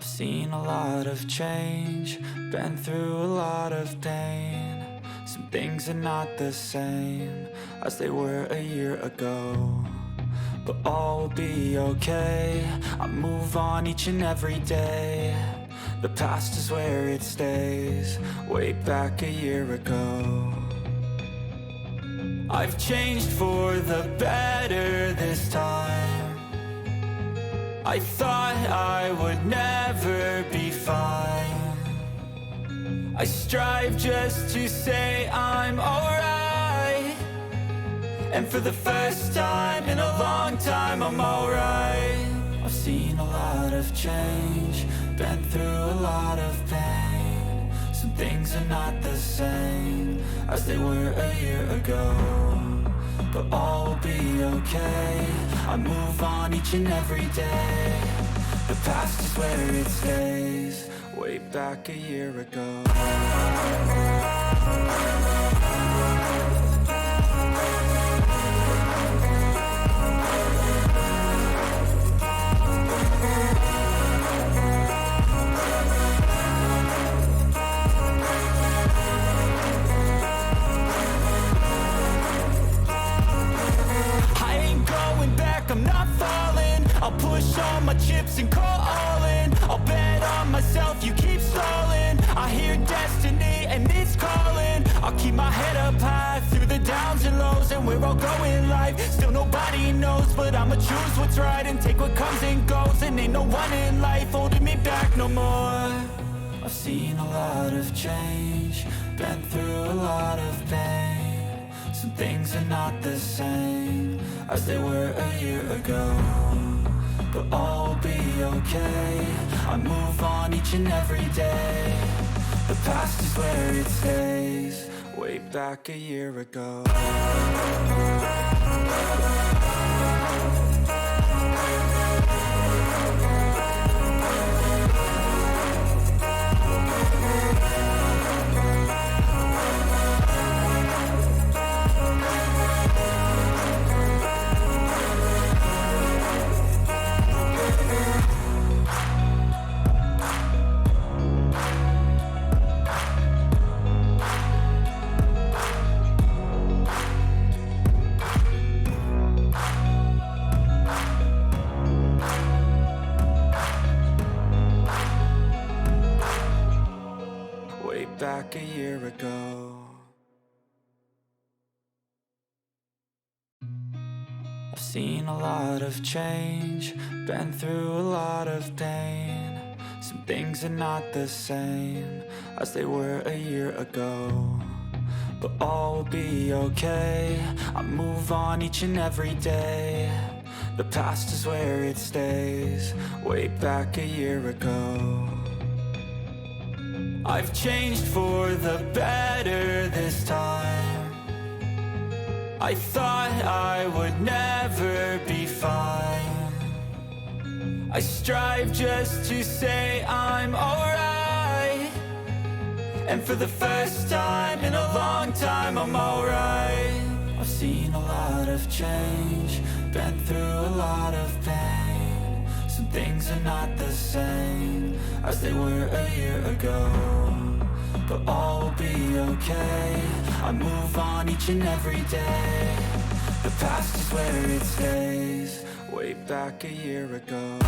I've seen a lot of change, been through a lot of pain. Some things are not the same as they were a year ago, but all will be okay. I move on each and every day. The past is where it stays, way back a year ago. I've changed for the better this time. I thought I would never be fine. I strive just to say I'm alright, and for the first time in a long time I'm alright. I've seen a lot of change, been through a lot of pain. Some things are not the same as they were a year ago, but all will be okay. I move on each and every day. The past is where it stays, way back a year ago. I'm not falling, I'll push all my chips and call all in. I'll bet on myself, you keep stalling. I hear destiny and it's calling. I'll keep my head up high through the downs and lows, and we're all going life. Still nobody knows, but I'ma choose what's right and take what comes and goes. And ain't no one in life holding me back no more. I've seen a lot of change, been through a lot of pain. Some things are not the same as they were a year ago, but all will be okay. I move on each and every day. The past is where it stays, way back a year ago. Back a year ago. I've seen a lot of change, been through a lot of pain. Some things are not the same as they were a year ago, but all will be okay. I move on each and every day. The past is where it stays, way back a year ago. I've changed for the better this time. I thought I would never be fine. I strive just to say I'm alright, and for the first time in a long time I'm alright. I've seen a lot of change, been through a lot of pain. Some things are not the same as they were a year ago, but all will be okay. I move on each and every day. The past is where it stays, way back a year ago.